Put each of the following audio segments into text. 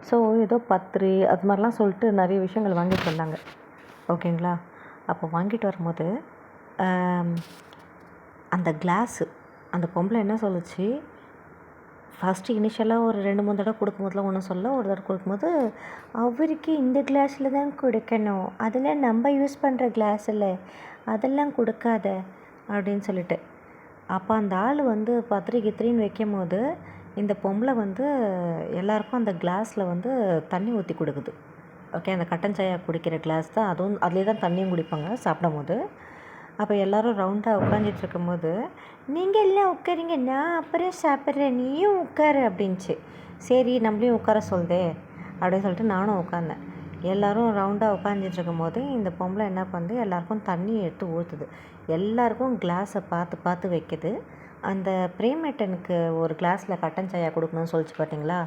So ஏதோ பத்திரி அது மாதிரிலாம் சொல்லிட்டு நிறைய விஷயங்கள் வாங்கிட்டு வந்தாங்க. ஓகேங்களா? அப்போ வாங்கிட்டு வரும்போது அந்த கிளாஸு அந்த பொம்பளை என்ன சொல்லுச்சு, ஃபஸ்ட்டு இனிஷியலாக ஒரு 2-3 தடவை கொடுக்கும்போதெலாம் ஒன்றும் சொல்லல. ஒரு தடவை கொடுக்கும்போது, அவருக்கு இந்த கிளாஸில் தான் கொடுக்கணும், அதெல்லாம் நம்ம யூஸ் பண்ணுற கிளாஸில் அதெல்லாம் கொடுக்காத அப்படின்னு சொல்லிட்டு. அப்போ அந்த ஆள் வந்து பத்திரி கித்திரின்னு வைக்கும்போது இந்த பொம்பளை வந்து எல்லாருக்கும் அந்த கிளாஸில் வந்து தண்ணி ஊற்றி கொடுக்குது. ஓகே, அந்த கட்டன் சாயா குடிக்கிற கிளாஸ் தான், அதுவும் அதிலே தான் தண்ணியும் குடிப்பாங்க சாப்பிடும் போது. அப்போ எல்லோரும் ரவுண்டாக உட்காந்துட்டு இருக்கும்போது, நீங்கள் எல்லாம் உட்காரிங்க, நான் அப்புறம் சாப்பிட்றேன், நீயும் உட்காரு அப்படின்ச்சு. சரி நம்மளையும் உட்கார சொல்லுதே அப்படின்னு சொல்லிட்டு நானும் உட்காந்தேன். எல்லோரும் ரவுண்டாக உட்காந்துட்டு இருக்கும்போது இந்த பொம்பளை என்ன பண்ணுது, எல்லாருக்கும் தண்ணி எடுத்து ஊற்றுது. எல்லாருக்கும் கிளாஸை பார்த்து பார்த்து வைக்குது. அந்த பிரேமேட்டனுக்கு ஒரு கிளாஸில் கட்டன் சாயா கொடுக்கணும்னு சொல்லிச்சு பார்த்தீங்களா,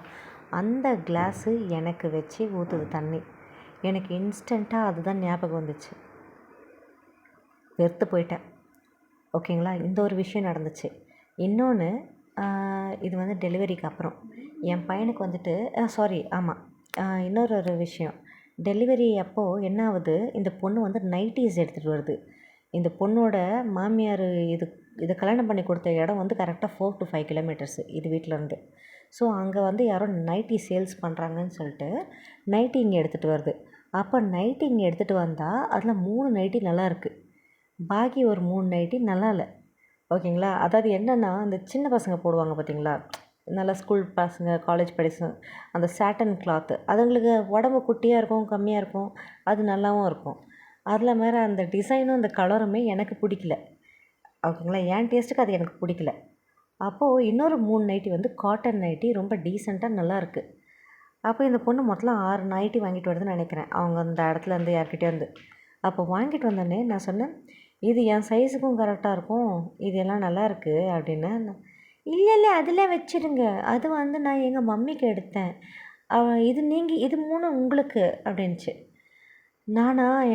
அந்த கிளாஸு எனக்கு வச்சு ஊற்றுது தண்ணி. எனக்கு இன்ஸ்டண்ட்டாக அதுதான் ஞாபகம் வந்துச்சு. வெறுத்து போயிட்டேன். ஓகேங்களா? இந்த ஒரு விஷயம் நடந்துச்சு. இன்னொன்று, இது வந்து டெலிவரிக்கு அப்புறம் என் பையனுக்கு வந்துட்டு இன்னொரு விஷயம். டெலிவரி அப்போது என்ன ஆகுது, இந்த பொண்ணு வந்து நைட்டீஸ் எடுத்துகிட்டு வருது. இந்த பொண்ணோட மாமியார் இதை கல்யாணம் பண்ணி கொடுத்த இடம் வந்து கரெக்டாக 4 to 5 கிலோமீட்டர்ஸு இது வீட்டிலேருந்து. ஸோ அங்கே வந்து யாரோ நைட்டி சேல்ஸ் பண்ணுறாங்கன்னு சொல்லிட்டு நைட்டி இங்கே எடுத்துகிட்டு வருது. அப்போ நைட்டி இங்கே எடுத்துகிட்டு வந்தால் அதில் 3 நைட்டி நல்லா இருக்குது, பாக்கி ஒரு 3 நைட்டி நல்லா இல்லை. ஓகேங்களா? அதாவது என்னென்னா, அந்த சின்ன பசங்க போடுவாங்க பார்த்தீங்களா, நல்லா ஸ்கூல் பசங்க, காலேஜ் படிச்சு அந்த சாட்டன் கிளாத்து, அதுங்களுக்கு உடம்பு குட்டியாக இருக்கும், கம்மியாக இருக்கும், அது நல்லாவும் இருக்கும். அதில் மேலே அந்த டிசைனும் அந்த கலருமே எனக்கு பிடிக்கல. ஓகேங்களா? என் டேஸ்ட்டுக்கு அது எனக்கு பிடிக்கல. அப்போது இன்னொரு 3 நைட்டி வந்து காட்டன் நைட்டி, ரொம்ப டீசெண்டாக நல்லாயிருக்கு. அப்போ இந்த பொண்ணு மொத்தம் 6 நைட்டி வாங்கிட்டு வருதுன்னு நினைக்கிறேன், அவங்க அந்த இடத்துலேருந்து யார்கிட்டேருந்து. அப்போ வாங்கிட்டு வந்தோடனே நான் சொன்னேன், இது என் சைஸுக்கும் கரெக்டாக இருக்கும், இது எல்லாம் நல்லாயிருக்கு அப்படின்னு. இல்லை அதெல்லாம் வச்சுருங்க, அது வந்து நான் எங்கள் மம்மிக்கு எடுத்தேன், இது 3 உங்களுக்கு அப்படின்ச்சு.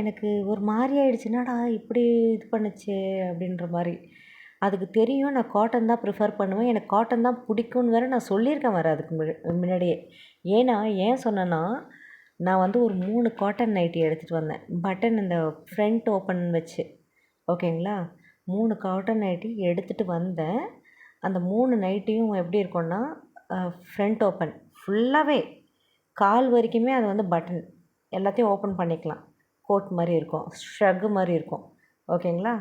எனக்கு ஒரு மாதிரி ஆயிடுச்சு, என்னடா இப்படி இது பண்ணுச்சு அப்படின்ற மாதிரி. அதுக்கு தெரியும் நான் காட்டன் தான் ப்ரிஃபர் பண்ணுவேன், எனக்கு காட்டன் தான் பிடிக்கும்னு வேறு நான் சொல்லியிருக்கேன் வேறு அதுக்கு முன்னாடியே. ஏன் சொன்னேன்னா, நான் வந்து ஒரு 3 காட்டன் நைட்டி எடுத்துகிட்டு வந்தேன், பட்டன் இந்த ஃப்ரண்ட் ஓப்பன் வச்சு. ஓகேங்களா? 3 காட்டன் நைட்டி எடுத்துகிட்டு வந்தேன். அந்த 3 நைட்டியும் எப்படி இருக்கும்னா, ஃப்ரண்ட் ஓப்பன் ஃபுல்லாகவே, கால் வரைக்குமே அது வந்து பட்டன் எல்லாத்தையும் ஓப்பன் பண்ணிக்கலாம். கோட் மாதிரி இருக்கும், ஷ்ரக்கு மாதிரி இருக்கும். ஓகேங்களா?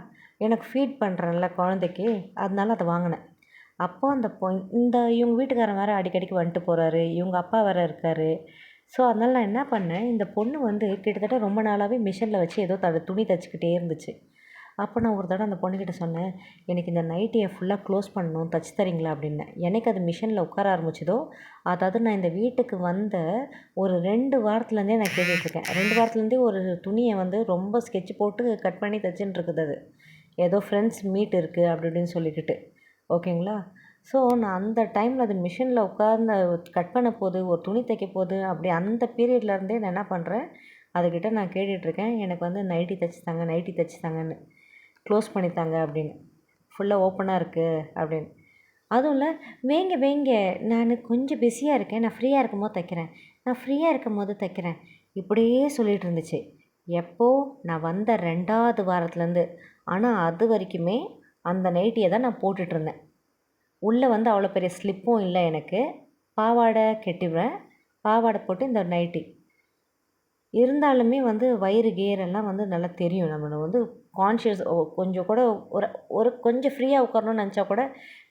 எனக்கு ஃபீட் பண்ணுறேன்ல குழந்தைக்கு, அதனால அதை வாங்கினேன். அப்போது இவங்க வீட்டுக்காரன் வேறு அடிக்கடிக்கு வந்துட்டு போகிறாரு, இவங்க அப்பா வேறு இருக்கார். ஸோ அதனால் நான் என்ன பண்ணேன், இந்த பொண்ணு வந்து கிட்டத்தட்ட ரொம்ப நாளாகவே மிஷினில் வச்சு ஏதோ துணி தைச்சிக்கிட்டே இருந்துச்சு. அப்போ நான் ஒரு தடவை அந்த பொண்ணுக்கிட்ட சொன்னேன், எனக்கு இந்த நைட்டியை ஃபுல்லாக க்ளோஸ் பண்ணணும், தைச்சி தரீங்களா அப்படின்னேன். எனக்கு அது மிஷினில் உட்கார ஆரம்பிச்சதோ, அதாவது நான் இந்த வீட்டுக்கு வந்த ஒரு 2 வாரத்துலேருந்தே நான் கேட்டுட்ருக்கேன். 2 வாரத்துலேருந்தே ஒரு துணியை வந்து ரொம்ப ஸ்கெட்ச் போட்டு கட் பண்ணி தைச்சின்னு இருக்குது அது. ஏதோ ஃப்ரெண்ட்ஸ் மீட் இருக்குது அப்படி இப்படின்னு சொல்லிக்கிட்டு. ஓகேங்களா? ஸோ நான் அந்த டைமில் அது மிஷினில் உட்கார்ந்து கட் பண்ண போது, ஒரு துணி தைக்க போது, அப்படி அந்த பீரியட்லேருந்தே நான் என்ன பண்ணுறேன், அதுக்கிட்ட நான் கேட்டுட்ருக்கேன், எனக்கு வந்து நைட்டி தைச்சி தாங்கன்னு, க்ளோஸ் பண்ணித்தாங்க அப்படின்னு, ஃபுல்லாக ஓப்பனாக இருக்குது அப்படின்னு. அதுவும் இல்லை, வைங்க நான் கொஞ்சம் பிஸியாக இருக்கேன், நான் ஃப்ரீயாக இருக்கும்போது தைக்கிறேன் இப்படியே சொல்லிகிட்டு இருந்துச்சு. எப்போது நான் வந்த 2வது வாரத்துலேருந்து. ஆனால் அது வரைக்குமே அந்த நைட்டியை தான் நான் போட்டுட்ருந்தேன். உள்ளே வந்து அவ்வளோ பெரிய ஸ்லிப்பும் இல்லை எனக்கு, பாவாடை கட்டிடுவேன், பாவாடை போட்டு இந்த நைட்டி இருந்தாலுமே வந்து வயிறு கேரெல்லாம் வந்து நல்லா தெரியும். நம்மளை வந்து கான்ஷியஸ் கொஞ்சம் கூட ஒரு கொஞ்சம் ஃப்ரீயாக உட்காரணும்னு நினச்சா கூட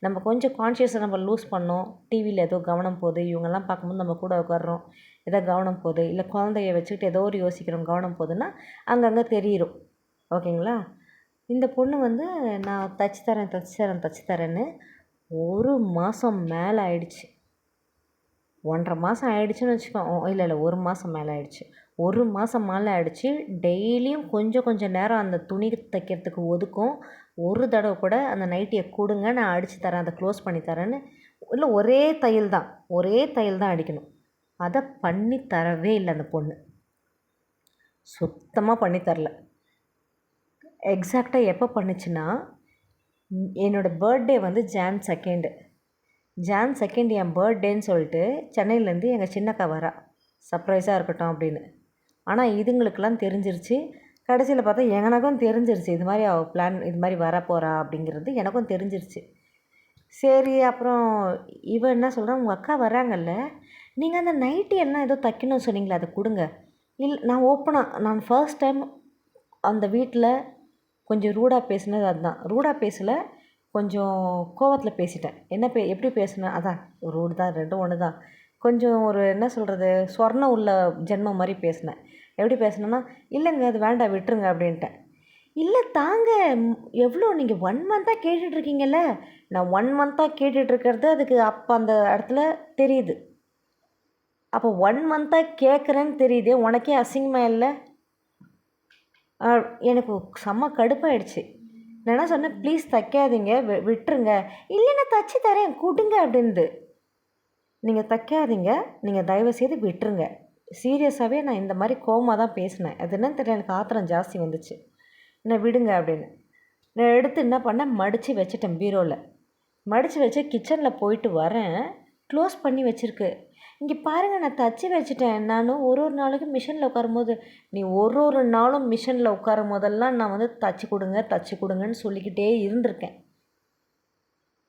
நம்ம கொஞ்சம் கான்ஷியஸை நம்ம லூஸ் பண்ணோம். டிவியில் ஏதோ கவனம் போகுது, இவங்கெல்லாம் பார்க்கும்போது நம்ம கூட உட்கார்றோம், ஏதோ கவனம் போகுது, இல்லை குழந்தைய வச்சுக்கிட்டு ஏதோ ஒரு யோசிக்கிறோம், கவனம் போகுதுன்னா அங்கங்கே தெரியும். ஓகேங்களா? இந்த பொண்ணு வந்து நான் தச்சு தரேன்னு 1 மாதம் மேலே ஆயிடுச்சு. 1.5 மாதம் ஆயிடுச்சுன்னு வச்சுக்கோ. இல்லை 1 மாதம் மேலே ஆயிடுச்சு. 1 மாதம் மேலே ஆயிடுச்சு. டெய்லியும் கொஞ்சம் நேரம் அந்த துணி தைக்கிறதுக்கு ஒதுக்கும். ஒரு தடவை கூட அந்த நைட்டியை கொடுங்க, நான் அடித்து தரேன், அதை க்ளோஸ் பண்ணி தரேன்னு. இல்லை, ஒரே தையல் தான் அடிக்கணும். அதை பண்ணி தரவே இல்லை அந்த பொண்ணு. சுத்தமாக பண்ணி தரல. எக்ஸாக்டாக எப்போ பண்ணுச்சுன்னா, என்னோடய பர்த்டே வந்து Jan 2 என் பர்த்டேன்னு சொல்லிட்டு சென்னையிலேருந்து எங்கள் சின்னக்கா வரா. சர்ப்ரைஸாக இருக்கட்டும் அப்படின்னு. ஆனால் இதுங்களுக்கெல்லாம் தெரிஞ்சிருச்சு. கடைசியில் பார்த்தா எனக்கும் தெரிஞ்சிருச்சு இது மாதிரி அவள் பிளான் இது மாதிரி வரப்போகிறா அப்படிங்கிறது எனக்கும் தெரிஞ்சிருச்சு. சரி, அப்புறம் இவன் என்ன சொல்கிறான், உங்கள் அக்கா வராங்கல்ல, நீங்கள் அந்த நைட்டி என்ன ஏதோ தைக்கணும்னு சொன்னீங்களே அதை கொடுங்க. நான் ஃபர்ஸ்ட் டைம் அந்த வீட்டில் கொஞ்சம் ரூடாக பேசினது அதுதான். ரூடாக பேசலை, கொஞ்சம் கோவத்தில் பேசிட்டேன். எப்படி பேசினேன், அதான் ரூடு தான், ரெண்டும் ஒன்று தான். கொஞ்சம் ஒரு என்ன சொல்கிறது, சொர்ணம் உள்ள ஜென்மம் மாதிரி பேசினேன். எப்படி பேசினேன்னா, இல்லைங்க அது வேண்டாம் விட்டுருங்க அப்படின்ட்டேன். இல்லை தாங்க, எவ்வளோ நீங்கள் 1 மந்த்தாக கேட்டுட்ருக்கீங்கல்ல. நான் 1 மந்த்தாக கேட்டுட்ருக்கிறது அதுக்கு அப்போ அந்த இடத்துல தெரியுது. அப்போ 1 மந்த்தாக கேட்குறேன்னு தெரியுது, உனக்கே அசிங்கமாக இல்லை? எனக்கு செம்ம கடுப்பாயிடுச்சு. நான் என்ன சொன்னேன், ப்ளீஸ் தைக்காதீங்க, விட்டுருங்க. இல்லை நான் தச்சு தரேன் கொடுங்க அப்படின்து. நீங்கள் தைக்காதீங்க, நீங்கள் தயவுசெய்து விட்டுருங்க. சீரியஸாகவே நான் இந்த மாதிரி கோவமாக தான் பேசினேன். அது என்னன்னு தெரியல, எனக்கு ஆத்திரம் ஜாஸ்தி வந்துச்சு. நான் விடுங்க அப்படின்னு நான் எடுத்து என்ன பண்ணேன், மடித்து வச்சுட்டேன் பீரோவில். மடித்து வச்சு கிச்சனில் போயிட்டு வரேன், க்ளோஸ் பண்ணி வச்சுருக்கு. இங்கே பாருங்கள், நான் தச்சு வச்சுட்டேன். நானும் ஒரு நாளைக்கும் மிஷினில் உட்காரும்போது, நீ ஒரு நாளும் மிஷினில் உட்காரும் போதெல்லாம் நான் வந்து தச்சு கொடுங்கன்னு சொல்லிக்கிட்டே இருந்திருக்கேன்.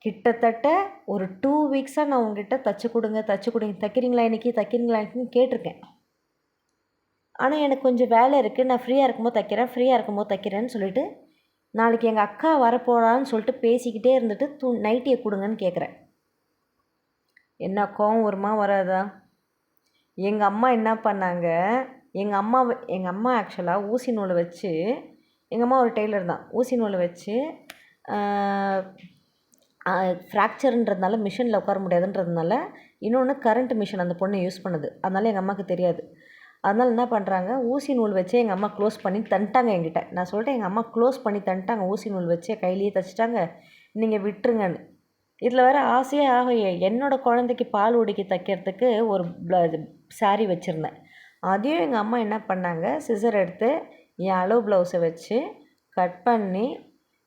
கிட்டத்தட்ட ஒரு 2 வீக்ஸாக நான் உங்ககிட்ட தச்சு கொடுங்க தைக்கிறீங்களா இன்னைக்கு கேட்டிருக்கேன். ஆனால் எனக்கு கொஞ்சம் வேலை இருக்குது, நான் ஃப்ரீயாக இருக்கும்போது தைக்கிறேன்னு சொல்லிட்டு, நாளைக்கு எங்கள் அக்கா வரப்போகிறான்னு சொல்லிட்டு பேசிக்கிட்டே இருந்துட்டு நைட்டியை கொடுங்கன்னு கேட்குறேன். என்ன கோவம் வருமா வராதா? எங்கள் அம்மா என்ன பண்ணாங்க, எங்கள் அம்மா ஆக்சுவலாக ஊசி நூலை வச்சு, எங்கள் அம்மா ஒரு டெய்லர் தான், ஊசி நூலை வச்சு ஃப்ராக்சர்ன்றதுனால மிஷினில் உட்கார முடியாதுன்றதுனால, இன்னொன்று கரண்ட் மிஷின் அந்த பொண்ணு யூஸ் பண்ணுது. அதனால எங்கள் அம்மாவுக்கு தெரியாது. அதனால் என்ன பண்ணுறாங்க, ஊசி நூல் வச்சே எங்கள் அம்மா க்ளோஸ் பண்ணி தந்துட்டாங்க என்கிட்ட. நான் சொல்லிட்டேன், எங்கள் அம்மா க்ளோஸ் பண்ணி தந்துட்டாங்க, ஊசி நூல் வச்சே கையிலேயே தைச்சிட்டாங்க, நீங்கள் விட்டுருங்கன்னு. இதில் வேறு ஆசையாக என்னோடய குழந்தைக்கு பால் உடைக்கி தைக்கிறதுக்கு ஒரு சாரீ வச்சுருந்தேன். அதையும் எங்கள் அம்மா என்ன பண்ணாங்க, சிசர் எடுத்து என் அளவு ப்ளவுஸை வச்சு கட் பண்ணி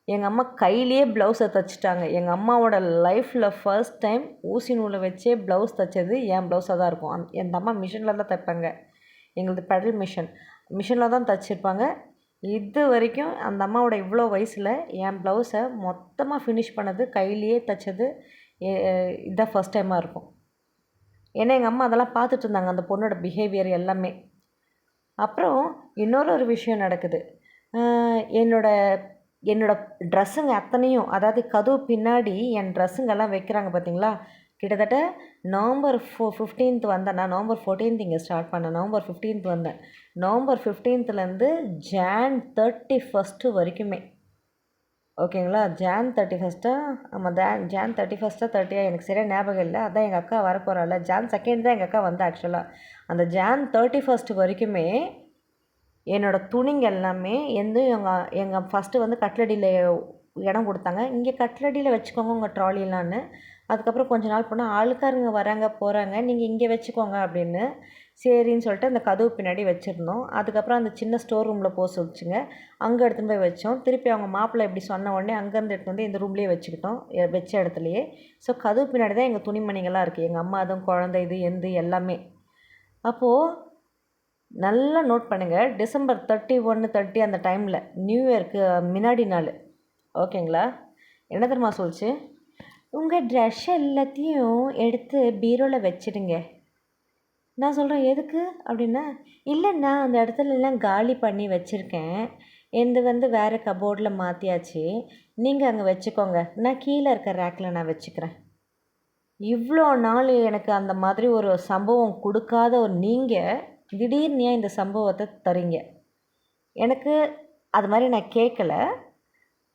எங்கள் அம்மா கையிலேயே ப்ளவுஸை தைச்சிட்டாங்க. எங்கள் அம்மாவோட லைஃப்பில் ஃபர்ஸ்ட் டைம் ஊசி நூலை வச்சே ப்ளவுஸ் தைச்சது என் ப்ளவுஸாக தான் இருக்கும். என் அம்மா மிஷினில் தான் தைப்பாங்க. எங்களது பெடல் மிஷினில் தான் தைச்சிருப்பாங்க. இது வரைக்கும் அந்த அம்மாவோட இவ்வளோ வயசில் என் ப்ளவுஸை மொத்தமாக ஃபினிஷ் பண்ணது, கையிலேயே தைச்சது இதுதான் ஃபஸ்ட் டைமாக இருக்கும். ஏன்னா எங்கள் அம்மா அதெல்லாம் பார்த்துட்டு இருந்தாங்க, அந்த பொண்ணோட பிஹேவியர் எல்லாமே. அப்புறம் இன்னொரு விஷயம் நடக்குது. என்னோட ட்ரெஸ்ஸுங்க அத்தனையும், அதாவது கதவு பின்னாடி என் ட்ரெஸ்ஸுங்கெல்லாம் வைக்கிறாங்க பார்த்தீங்களா, கிட்டத்தட்ட நவம்பர் 15th வந்தேன். நான் நவம்பர் 14th இங்கே ஸ்டார்ட் பண்ணேன். நவம்பர் 15th வந்தேன். நவம்பர் 15th ஜான் 31 வரைக்குமே, ஓகேங்களா, ஜான் 31 ஆமாம், ஜான் 31 30 எனக்கு சரியாக ஞாபகம் இல்லை. அதான் எங்கள் அக்கா வரப்போகிறாள், ஜான் 2 தான் எங்கள் அக்கா வந்தா ஆக்சுவலாக. அந்த ஜான் 31 வரைக்குமே என்னோடய துணிங்க எல்லாமே எங்கள் ஃபஸ்ட்டு கட்லடியில் இடம் கொடுத்தாங்க. இங்கே கட்லடியில் வச்சுக்கோங்க உங்கள் ட்ராலிலான்னு. அதுக்கப்புறம் கொஞ்ச நாள் போனால் ஆளுக்காரங்க வராங்க போகிறாங்க, நீங்கள் இங்கே வச்சுக்கோங்க அப்படின்னு. சரின்னு சொல்லிட்டு அந்த கதவு பின்னாடி வச்சுருந்தோம். அதுக்கப்புறம் அந்த சின்ன ஸ்டோர் ரூமில் போக சொல்லிச்சுங்க, அங்கே எடுத்துன்னு போய் வச்சோம். திருப்பி அவங்க மாப்பிள்ளை இப்படி சொன்ன உடனே அங்கேருந்து எடுத்து வந்து இந்த ரூம்லேயே வச்சுக்கிட்டோம், வச்ச இடத்துலையே. ஸோ கதவு பின்னாடி தான் எங்கள் துணிமணிகள்லாம் இருக்குது, எங்கள் அம்மா அதுவும் குழந்தை இது எல்லாமே. அப்போது நல்லா நோட் பண்ணுங்கள், டிசம்பர் 31 30 அந்த டைமில், நியூ இயருக்கு முன்னாடி நாள், ஓகேங்களா, என்ன தெரியுமா சொல்லிச்சு, உங்கள் ட்ரெஸ் எல்லாத்தையும் எடுத்து பீரோவில் வச்சிடுங்க. நான் சொல்கிறேன் எதுக்கு அப்படின்னா, இல்லைண்ணா அந்த இடத்துலலாம் காலி பண்ணி வச்சுருக்கேன், எந்த வேறு கபோர்டில் மாற்றியாச்சு, நீங்கள் அங்கே வச்சுக்கோங்க, நான் கீழே இருக்க ரேக்கில் நான் வச்சுக்கிறேன். இவ்வளோ நாள் எனக்கு அந்த மாதிரி ஒரு சம்பவம் கொடுக்காத ஒரு நீங்கள் திடீர்னு ஏன் இந்த சம்பவத்தை தரீங்க? எனக்கு அது மாதிரி நான் கேட்கல,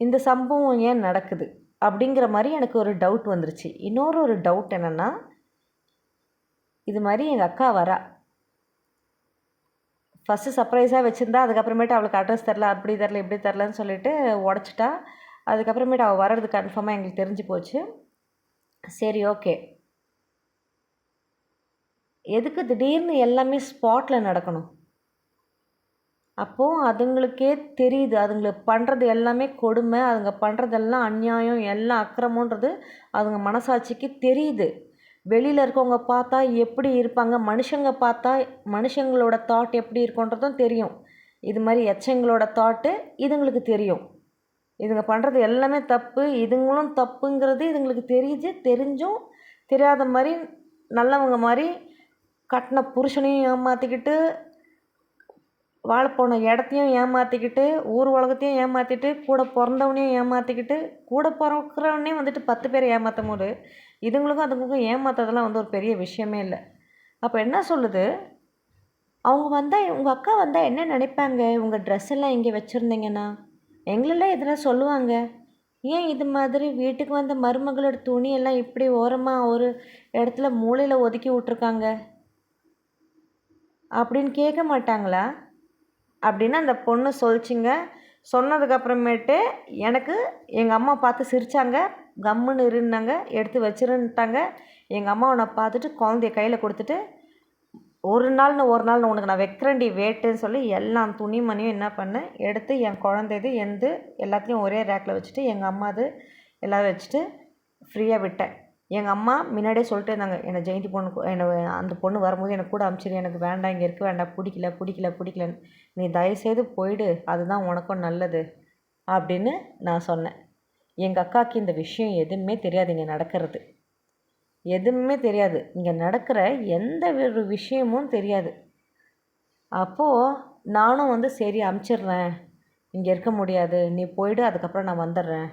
இந்த சம்பவம் ஏன் நடக்குது அப்படிங்கிற மாதிரி எனக்கு ஒரு டவுட் வந்துருச்சு. இன்னொரு டவுட் என்னென்னா, இது மாதிரி எங்கள் அக்கா வரா, ஃபஸ்ட்டு சர்ப்ரைஸாக வச்சுருந்தா, அதுக்கப்புறமேட்டு அவளுக்கு அட்ரஸ் தரல, அப்படி தரல இப்படி தரலன்னு சொல்லிட்டு உடச்சிட்டா. அதுக்கப்புறமேட்டு அவள் வர்றது கன்ஃபார்மாக எங்களுக்கு தெரிஞ்சு போச்சு. சரி, ஓகே, எதுக்கு திடீர்னு எல்லாமே ஸ்பாட்டில் நடக்கணும்? அப்போது அதுங்களுக்கே தெரியுது, அதுங்களுக்கு பண்ணுறது எல்லாமே கொடுமை, அதுங்க பண்ணுறதெல்லாம் அநியாயம், எல்லாம் அக்கிரமன்றது அதுங்க மனசாட்சிக்கு தெரியுது. வெளியில் இருக்கவங்க பார்த்தா எப்படி இருப்பாங்க, மனுஷங்க பார்த்தா மனுஷங்களோட தாட் எப்படி இருக்குன்றதும் தெரியும். இது மாதிரி எச்சங்களோட தாட்டு இதுங்களுக்கு தெரியும். இதுங்க பண்ணுறது எல்லாமே தப்பு, இதுங்களும் தப்புங்கிறது இதுங்களுக்கு தெரிஞ்சும் தெரியாத மாதிரி நல்லவங்க மாதிரி கட்டின புருஷனையும் ஏமாற்றிக்கிட்டு, வாழப்போன இடத்தையும் ஏமாற்றிக்கிட்டு, ஊர் உலகத்தையும் ஏமாற்றிட்டு, கூட பிறந்தவனையும் ஏமாற்றிக்கிட்டு, கூட பிறக்கிறவனே வந்துட்டு 10 பேரை ஏமாற்றும் போது இதுங்களுக்கும் அதுங்களுக்கும் ஏமாத்துறதெல்லாம் வந்து ஒரு பெரிய விஷயமே இல்லை. அப்போ என்ன சொல்லுது, அவங்க வந்தால் உங்கள் அக்கா வந்தால் என்ன நினைப்பாங்க, உங்கள் ட்ரெஸ் எல்லாம் இங்கே வச்சுருந்தீங்கன்னா எங்களெல்லாம் எதுனா சொல்லுவாங்க. ஏன் இது மாதிரி வீட்டுக்கு வந்த மருமகளோட துணியெல்லாம் இப்படி ஓரமாக ஒரு இடத்துல மூலையில் ஒதுக்கி விட்ருக்காங்க அப்படின்னு கேட்க மாட்டாங்களா அப்படின்னு அந்த பொண்ணு சொல்லிச்சிங்க. சொன்னதுக்கப்புறமேட்டு எனக்கு எங்கள் அம்மா பார்த்து சிரித்தாங்க, கம்முன்னு இருந்தாங்க, எடுத்து வச்சிருந்துட்டாங்க. எங்கள் அம்மாவை நான் பார்த்துட்டு குழந்தைய கையில் கொடுத்துட்டு, ஒரு நாள் உனக்கு நான் வைக்கிறேன்டி வேட்டுன்னு சொல்லி எல்லா துணிமணியும் என்ன பண்ணேன், எடுத்து என் குழந்தைது எந்து எல்லாத்தையும் ஒரே ரேக்கில் வச்சுட்டு எங்கள் அம்மாது எல்லாம் வச்சுட்டு ஃப்ரீயாக விட்டேன். எங்கள் அம்மா முன்னாடியே சொல்லிட்டு இருந்தாங்க, என்னை ஜெயந்தி பொண்ணு அந்த பொண்ணு வரும்போது எனக்கு கூட அனுப்பிச்சிரு, எனக்கு வேண்டாம், இங்கே இருக்க வேண்டாம், பிடிக்கலன்னு, நீ தயவுசெய்து போயிடு, அதுதான் உனக்கும் நல்லது அப்படின்னு நான் சொன்னேன். எங்கள் அக்காவுக்கு இந்த விஷயம் எதுவுமே தெரியாது, இங்கே நடக்கிறது எதுவுமே தெரியாது, இங்கே நடக்கிற எந்த ஒரு விஷயமும் தெரியாது. அப்போது நானும் வந்து சரி அனுப்பிச்சிட்றேன், இங்கே இருக்க முடியாது, நீ போயிடு, அதுக்கப்புறம் நான் வந்துடுறேன்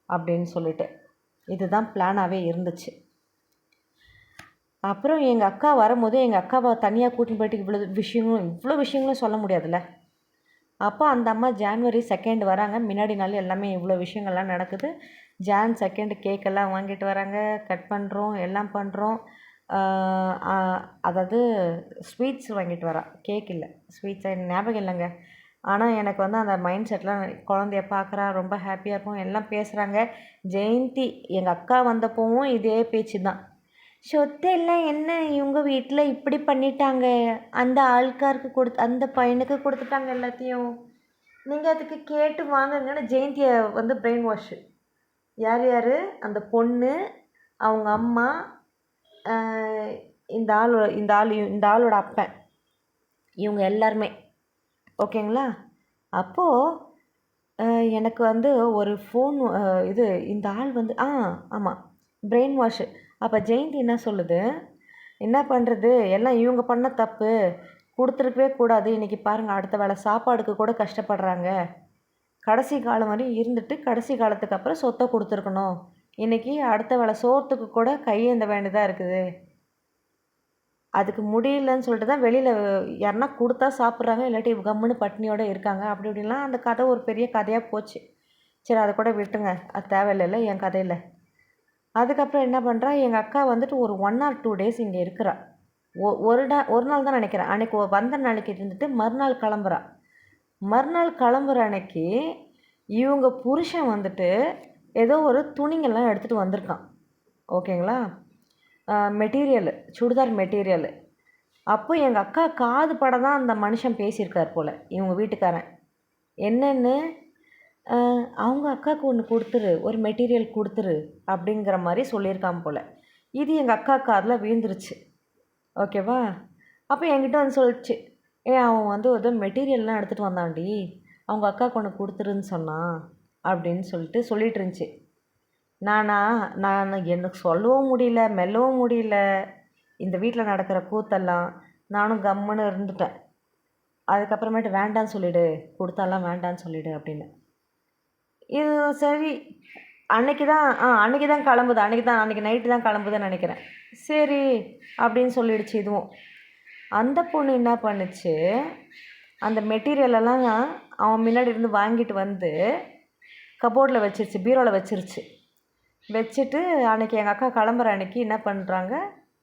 அப்படின்னு சொல்லிட்டு இதுதான் பிளானாகவே இருந்துச்சு. அப்புறம் எங்கள் அக்கா வரும்போது எங்கள் அக்காவை தனியாக கூட்டின்னு போயிட்டு இவ்வளோ விஷயங்களும் சொல்ல முடியாதுல்ல. அப்போ அந்த அம்மா January 2 வராங்க. முன்னாடி நாள் எல்லாமே இவ்வளோ விஷயங்கள்லாம் நடக்குது. Jan 2 கேக்கெல்லாம் வாங்கிட்டு வராங்க, கட் பண்ணுறோம், எல்லாம் பண்ணுறோம். அதாவது ஸ்வீட்ஸ் வாங்கிட்டு வரா, கேக் இல்லை, ஸ்வீட்ஸ் எனக்கு ஞாபகம் இல்லைங்க. ஆனால் எனக்கு வந்து அந்த மைண்ட் செட்லாம் குழந்தைய பார்க்குறா, ரொம்ப ஹாப்பியாக இருக்கும், எல்லாம் பேசுகிறாங்க. ஜெயந்தி எங்கள் அக்கா வந்தப்போவும் இதே பேச்சு தான், சொத்தெல்லாம் என்ன இவங்க வீட்டில் இப்படி பண்ணிட்டாங்க, அந்த ஆள்காருக்கு அந்த பையனுக்கு கொடுத்துட்டாங்க எல்லாத்தையும், நீங்கள் அதுக்கு கேட்டு வாங்குங்கன்னு ஜெயந்தியை வந்து பிரெயின் வாஷ். யார் அந்த பொண்ணு, அவங்க அம்மா, இந்த ஆளோட அப்பன், இவங்க எல்லாருமே ஓகேங்களா. அப்போது எனக்கு வந்து ஒரு ஃபோன் இந்த ஆள் வந்து ஆமாம் பிரெயின் வாஷு. அப்போ ஜெயந்தி என்ன சொல்லுது, என்ன பண்ணுறது, எல்லாம் இவங்க பண்ண தப்பு, கொடுத்துருக்கவே கூடாது, இன்றைக்கி பாருங்கள் அடுத்த வேளை சாப்பாடுக்கு கூட கஷ்டப்படுறாங்க, கடைசி காலம் வரையும் இருந்துட்டு கடைசி காலத்துக்கு அப்புறம் சொத்தை கொடுத்துருக்கணும், இன்றைக்கி அடுத்த வேளை சோத்துக்கு கூட கையேந்த வேண்டியதாக இருக்குது, அதுக்கு முடியலன்னு சொல்லிட்டு தான் வெளியில் யாருன்னா கொடுத்தா சாப்பிட்றாங்க, இல்லாட்டி கம்முன்னு பட்னியோடு இருக்காங்க, அப்படி இப்படின்லாம் அந்த கதை ஒரு பெரிய கதையாக போச்சு. சரி அதை கூட விட்டுங்க, அது தேவையில்லைல்ல என் கதையில். அதுக்கப்புறம் என்ன பண்ணுறா, எங்கள் அக்கா வந்துட்டு ஒரு 1 or 2 days இங்கே இருக்கிறா. ஒரு நாள் தான் நினைக்கிறேன், அன்றைக்கி வந்த நாளைக்கு இருந்துட்டு மறுநாள் கிளம்புற அன்னைக்கு இவங்க புருஷன் வந்துட்டு ஏதோ ஒரு துணிங்கெல்லாம் எடுத்துகிட்டு வந்திருக்கான், ஓகேங்களா, மெட்டீரியலு, சுடிதார் மெட்டீரியலு. அப்போ எங்கள் அக்கா காது பட தான் அந்த மனுஷன் பேசியிருக்கார் போல், இவங்க வீட்டுக்காரன் என்னென்னு, அவங்க அக்காவுக்கு ஒன்று கொடுத்துரு, ஒரு மெட்டீரியல் கொடுத்துரு அப்படிங்கிற மாதிரி சொல்லியிருக்கான் போல். இது எங்கள் அக்கா காதில் விழுந்துருச்சு, ஓகேவா. அப்போ என்கிட்ட வந்து சொல்லிச்சு, அவன் வந்து ஏதோ மெட்டீரியல்லாம் எடுத்துகிட்டு வந்தான்டி, அவங்க அக்காவுக்கு ஒன்று கொடுத்துருன்னு சொன்னான் அப்படின்னு சொல்லிட்டு இருந்துச்சு. நான் எனக்கு சொல்லவும் முடியல, மெல்லவும் முடியல, இந்த வீட்டில் நடக்கிற கூத்தெல்லாம். நானும் கம்முன்னு இருந்துட்டேன். அதுக்கப்புறமேட்டு வேண்டான்னு சொல்லிவிடு, கொடுத்தாலாம் வேண்டான்னு சொல்லிவிடு அப்படின்னு. இது சரி, அன்றைக்கி தான் கிளம்புது, அன்றைக்கி நைட்டு தான் கிளம்புதுன்னு நினைக்கிறேன். சரி அப்படின்னு சொல்லிடுச்சு இதுவும். அந்த பொண்ணு என்ன பண்ணுச்சு, அந்த மெட்டீரியலெல்லாம் அவன் முன்னாடி இருந்து வாங்கிட்டு வந்து கபோர்டில் வச்சிருச்சு, பீரோவில் வச்சுட்டு அன்றைக்கி எங்கள் அக்கா கிளம்புற அன்றைக்கி என்ன பண்ணுறாங்க,